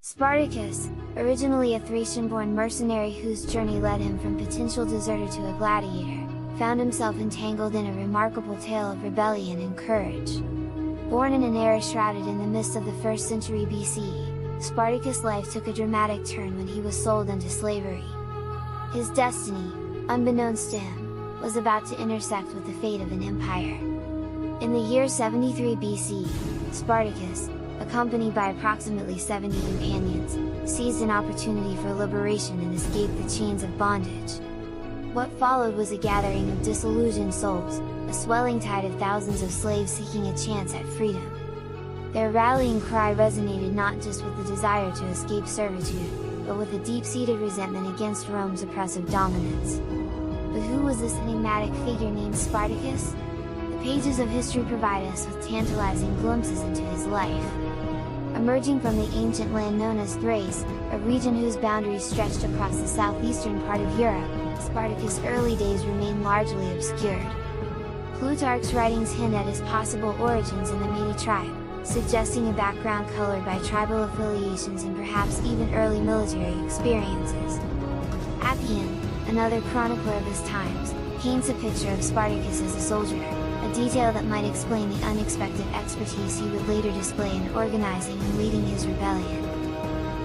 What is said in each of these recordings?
Spartacus, originally a Thracian-born mercenary whose journey led him from potential deserter to a gladiator, found himself entangled in a remarkable tale of rebellion and courage. Born in an era shrouded in the mists of the 1st century BCE, Spartacus' life took a dramatic turn when he was sold into slavery. His destiny, unbeknownst to him, was about to intersect with the fate of an empire. In the year 73 BC, Spartacus, accompanied by approximately 70 companions, seized an opportunity for liberation and escaped the chains of bondage. What followed was a gathering of disillusioned souls, a swelling tide of thousands of slaves seeking a chance at freedom. Their rallying cry resonated not just with the desire to escape servitude, but with a deep-seated resentment against Rome's oppressive dominance. But who was this enigmatic figure named Spartacus? The pages of history provide us with tantalizing glimpses into his life. Emerging from the ancient land known as Thrace, a region whose boundaries stretched across the southeastern part of Europe, Spartacus' early days remain largely obscured. Plutarch's writings hint at his possible origins in the Mede tribe, suggesting a background colored by tribal affiliations and perhaps even early military experiences. Appian, another chronicler of his times, paints a picture of Spartacus as a soldier, a detail that might explain the unexpected expertise he would later display in organizing and leading his rebellion.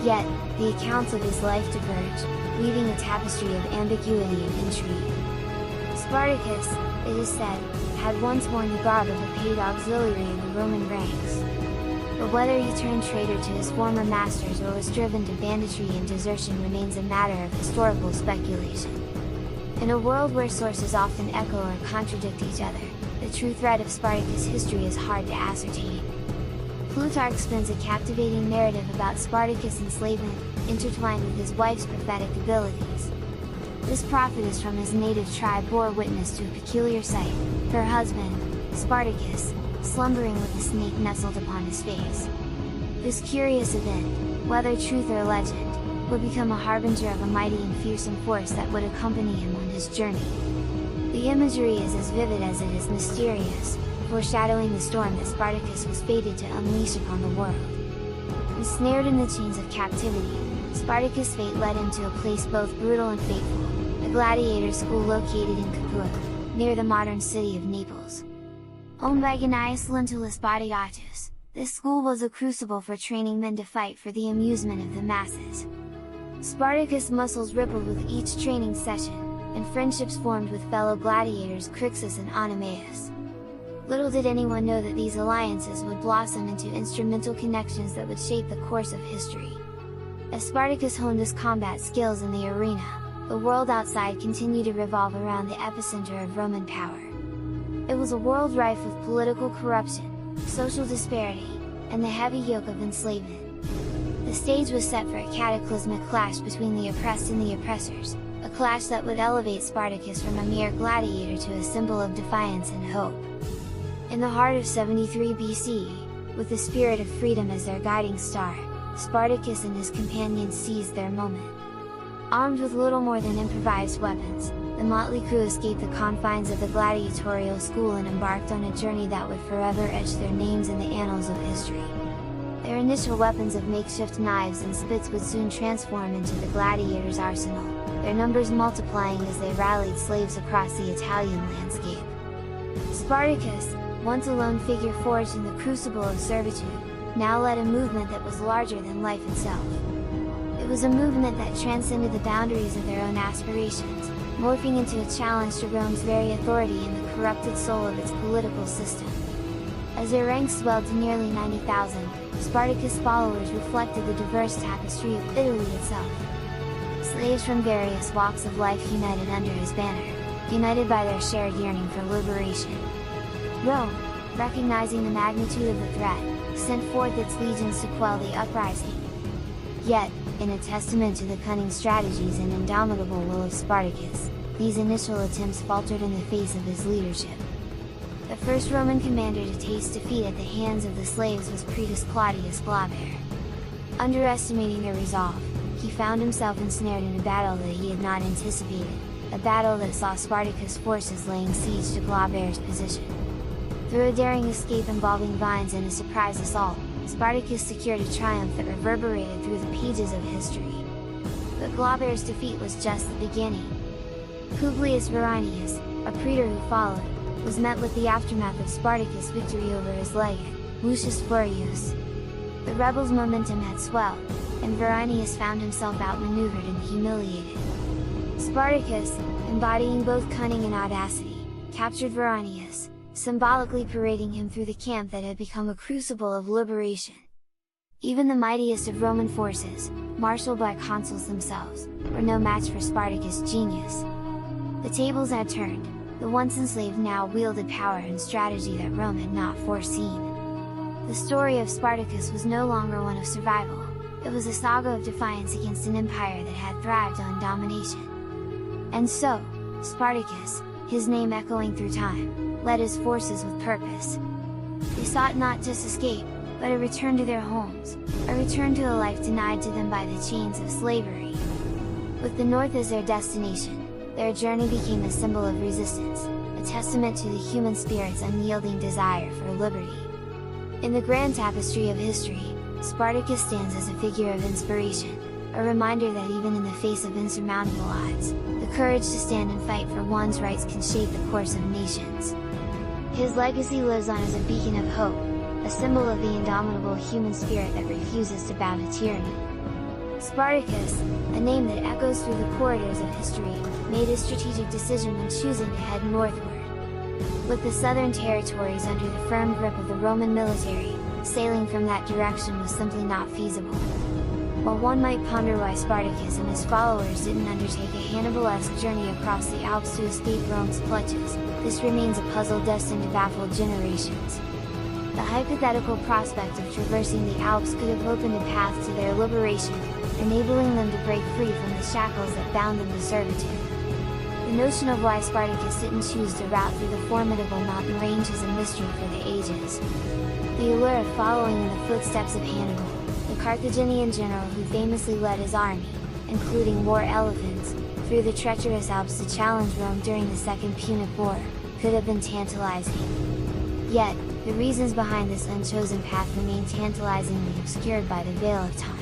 Yet, the accounts of his life diverge, weaving a tapestry of ambiguity and intrigue. Spartacus, it is said, had once worn the garb of a paid auxiliary in the Roman ranks. But whether he turned traitor to his former masters or was driven to banditry and desertion remains a matter of historical speculation. In a world where sources often echo or contradict each other, the true thread of Spartacus' history is hard to ascertain. Plutarch spins a captivating narrative about Spartacus' enslavement, intertwined with his wife's prophetic abilities. This prophetess from his native tribe bore witness to a peculiar sight, her husband, Spartacus, slumbering with a snake nestled upon his face. This curious event, whether truth or legend, would become a harbinger of a mighty and fearsome force that would accompany him on his journey. The imagery is as vivid as it is mysterious, foreshadowing the storm that Spartacus was fated to unleash upon the world. Ensnared in the chains of captivity, Spartacus' fate led him to a place both brutal and fateful, a gladiator school located in Capua, near the modern city of Naples. Owned by Gnaeus Lentulus Gladiatus, this school was a crucible for training men to fight for the amusement of the masses. Spartacus' muscles rippled with each training session, and friendships formed with fellow gladiators Crixus and Oenomaus. Little did anyone know that these alliances would blossom into instrumental connections that would shape the course of history. As Spartacus honed his combat skills in the arena, the world outside continued to revolve around the epicenter of Roman power. It was a world rife with political corruption, social disparity, and the heavy yoke of enslavement. The stage was set for a cataclysmic clash between the oppressed and the oppressors, a clash that would elevate Spartacus from a mere gladiator to a symbol of defiance and hope. In the heart of 73 BCE, with the spirit of freedom as their guiding star, Spartacus and his companions seized their moment. Armed with little more than improvised weapons, the motley crew escaped the confines of the gladiatorial school and embarked on a journey that would forever etch their names in the annals of history. Their initial weapons of makeshift knives and spits would soon transform into the gladiators' arsenal, their numbers multiplying as they rallied slaves across the Italian landscape. Spartacus, once a lone figure forged in the crucible of servitude, now led a movement that was larger than life itself. It was a movement that transcended the boundaries of their own aspirations, morphing into a challenge to Rome's very authority and the corrupted soul of its political system. As their ranks swelled to nearly 90,000, Spartacus' followers reflected the diverse tapestry of Italy itself. Slaves from various walks of life united under his banner, united by their shared yearning for liberation. Rome, recognizing the magnitude of the threat, sent forth its legions to quell the uprising. Yet, in a testament to the cunning strategies and indomitable will of Spartacus, these initial attempts faltered in the face of his leadership. The first Roman commander to taste defeat at the hands of the slaves was Praetus Claudius Glaber. Underestimating their resolve, he found himself ensnared in a battle that he had not anticipated, a battle that saw Spartacus' forces laying siege to Glaber's position. Through a daring escape involving vines and a surprise assault, Spartacus secured a triumph that reverberated through the pages of history. But Glauber's defeat was just the beginning. Publius Varinius, a praetor who followed, was met with the aftermath of Spartacus' victory over his legate, Lucius Furius. The rebels' momentum had swelled, and Varinius found himself outmaneuvered and humiliated. Spartacus, embodying both cunning and audacity, captured Varinius, symbolically parading him through the camp that had become a crucible of liberation. Even the mightiest of Roman forces, marshaled by consuls themselves, were no match for Spartacus' genius. The tables had turned, the once enslaved now wielded power and strategy that Rome had not foreseen. The story of Spartacus was no longer one of survival, it was a saga of defiance against an empire that had thrived on domination. And so, Spartacus, his name echoing through time, led his forces with purpose. They sought not just escape, but a return to their homes, a return to a life denied to them by the chains of slavery. With the North as their destination, their journey became a symbol of resistance, a testament to the human spirit's unyielding desire for liberty. In the grand tapestry of history, Spartacus stands as a figure of inspiration, a reminder that even in the face of insurmountable odds, the courage to stand and fight for one's rights can shape the course of nations. His legacy lives on as a beacon of hope, a symbol of the indomitable human spirit that refuses to bow to tyranny. Spartacus, a name that echoes through the corridors of history, made a strategic decision when choosing to head northward. With the southern territories under the firm grip of the Roman military, sailing from that direction was simply not feasible. While one might ponder why Spartacus and his followers didn't undertake a Hannibal-esque journey across the Alps to escape Rome's clutches, this remains a puzzle destined to baffle generations. The hypothetical prospect of traversing the Alps could have opened a path to their liberation, enabling them to break free from the shackles that bound them to servitude. The notion of why Spartacus didn't choose to route through the formidable mountain range is a mystery for the ages. The allure of following in the footsteps of Hannibal, the Carthaginian general who famously led his army, including war elephants, through the treacherous Alps to challenge Rome during the Second Punic War, could have been tantalizing. Yet, the reasons behind this unchosen path remain tantalizingly obscured by the veil of time.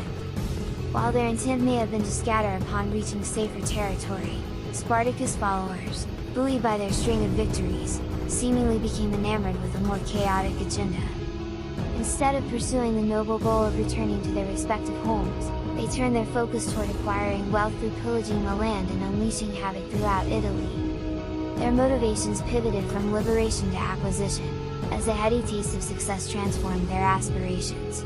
While their intent may have been to scatter upon reaching safer territory, Spartacus' followers, buoyed by their string of victories, seemingly became enamored with a more chaotic agenda. Instead of pursuing the noble goal of returning to their respective homes, they turned their focus toward acquiring wealth through pillaging the land and unleashing havoc throughout Italy. Their motivations pivoted from liberation to acquisition, as a heady taste of success transformed their aspirations.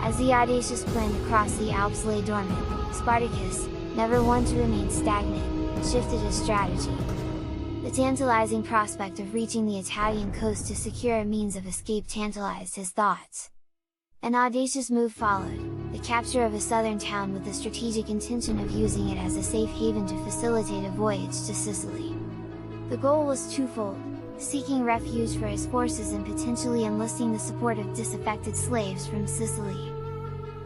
As the audacious plan to cross the Alps lay dormant, Spartacus, never one to remain stagnant, shifted his strategy. The tantalizing prospect of reaching the Italian coast to secure a means of escape tantalized his thoughts. An audacious move followed, the capture of a southern town with the strategic intention of using it as a safe haven to facilitate a voyage to Sicily. The goal was twofold: seeking refuge for his forces and potentially enlisting the support of disaffected slaves from Sicily.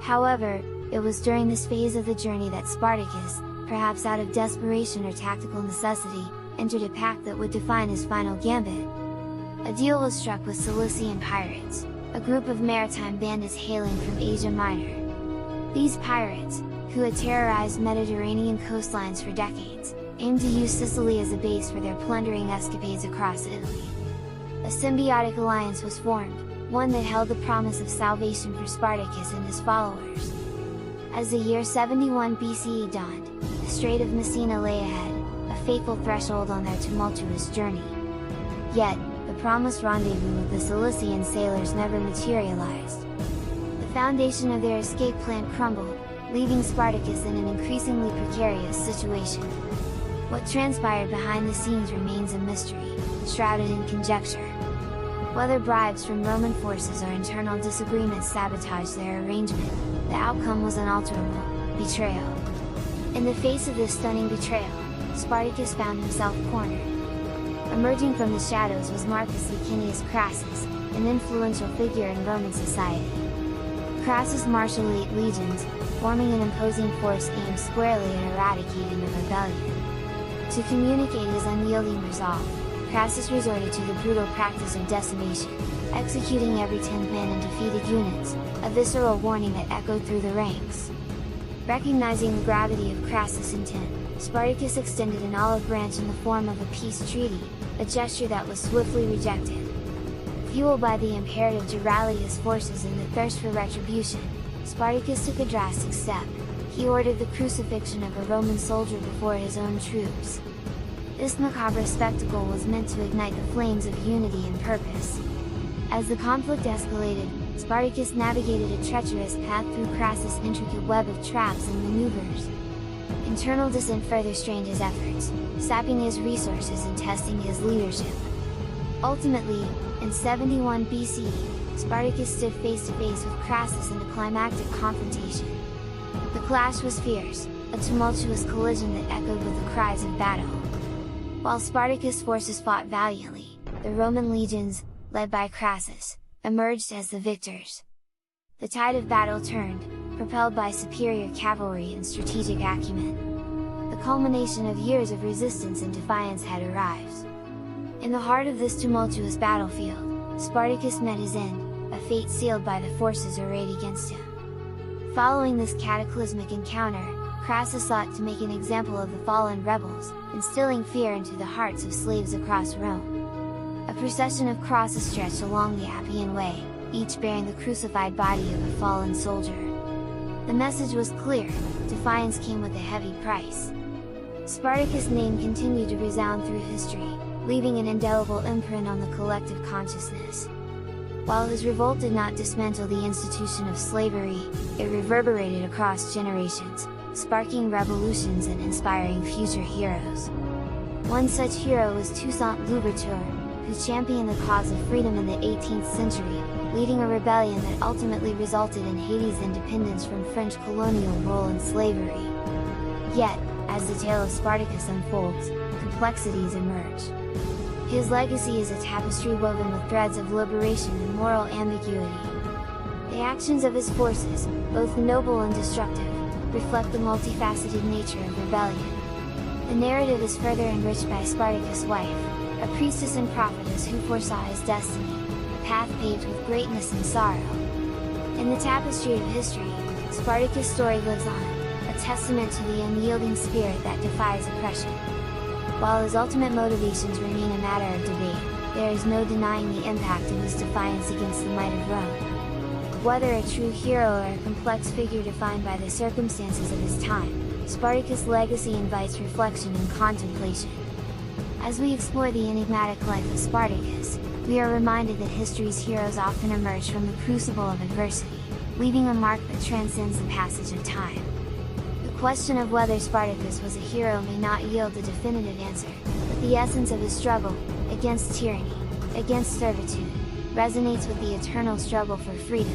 However, it was during this phase of the journey that Spartacus, perhaps out of desperation or tactical necessity, entered a pact that would define his final gambit. A deal was struck with Cilician pirates, a group of maritime bandits hailing from Asia Minor. These pirates, who had terrorized Mediterranean coastlines for decades, aimed to use Sicily as a base for their plundering escapades across Italy. A symbiotic alliance was formed, one that held the promise of salvation for Spartacus and his followers. As the year 71 BCE dawned, the Strait of Messina lay ahead, a fateful threshold on their tumultuous journey. Yet, the promised rendezvous with the Cilician sailors never materialized. The foundation of their escape plan crumbled, leaving Spartacus in an increasingly precarious situation. What transpired behind the scenes remains a mystery, shrouded in conjecture. Whether bribes from Roman forces or internal disagreements sabotaged their arrangement, the outcome was unalterable: betrayal. In the face of this stunning betrayal, Spartacus found himself cornered. Emerging from the shadows was Marcus Licinius Crassus, an influential figure in Roman society. Crassus marshaled 8 legions, forming an imposing force aimed squarely at eradicating the rebellion. To communicate his unyielding resolve, Crassus resorted to the brutal practice of decimation, executing every 10th man in defeated units, a visceral warning that echoed through the ranks. Recognizing the gravity of Crassus' intent, Spartacus extended an olive branch in the form of a peace treaty, a gesture that was swiftly rejected. Fueled by the imperative to rally his forces and the thirst for retribution, Spartacus took a drastic step. He ordered the crucifixion of a Roman soldier before his own troops. This macabre spectacle was meant to ignite the flames of unity and purpose. As the conflict escalated, Spartacus navigated a treacherous path through Crassus' intricate web of traps and maneuvers. Internal dissent further strained his efforts, sapping his resources and testing his leadership. Ultimately, in 71 BC, Spartacus stood face to face with Crassus in a climactic confrontation. The clash was fierce, a tumultuous collision that echoed with the cries of battle. While Spartacus' forces fought valiantly, the Roman legions, led by Crassus, emerged as the victors. The tide of battle turned, propelled by superior cavalry and strategic acumen. The culmination of years of resistance and defiance had arrived. In the heart of this tumultuous battlefield, Spartacus met his end, a fate sealed by the forces arrayed against him. Following this cataclysmic encounter, Crassus sought to make an example of the fallen rebels, instilling fear into the hearts of slaves across Rome. A procession of crosses stretched along the Appian Way, each bearing the crucified body of a fallen soldier. The message was clear: defiance came with a heavy price. Spartacus' name continued to resound through history, leaving an indelible imprint on the collective consciousness. While his revolt did not dismantle the institution of slavery, it reverberated across generations, sparking revolutions and inspiring future heroes. One such hero was Toussaint Louverture, who championed the cause of freedom in the 18th century, leading a rebellion that ultimately resulted in Haiti's independence from French colonial rule and slavery. Yet, as the tale of Spartacus unfolds, complexities emerge. His legacy is a tapestry woven with threads of liberation and moral ambiguity. The actions of his forces, both noble and destructive, reflect the multifaceted nature of rebellion. The narrative is further enriched by Spartacus' wife, a priestess and prophetess who foresaw his destiny, a path paved with greatness and sorrow. In the tapestry of history, Spartacus' story lives on, a testament to the unyielding spirit that defies oppression. While his ultimate motivations remain a matter of debate, there is no denying the impact of his defiance against the might of Rome. Whether a true hero or a complex figure defined by the circumstances of his time, Spartacus' legacy invites reflection and contemplation. As we explore the enigmatic life of Spartacus, we are reminded that history's heroes often emerge from the crucible of adversity, leaving a mark that transcends the passage of time. The question of whether Spartacus was a hero may not yield a definitive answer, but the essence of his struggle, against tyranny, against servitude, resonates with the eternal struggle for freedom.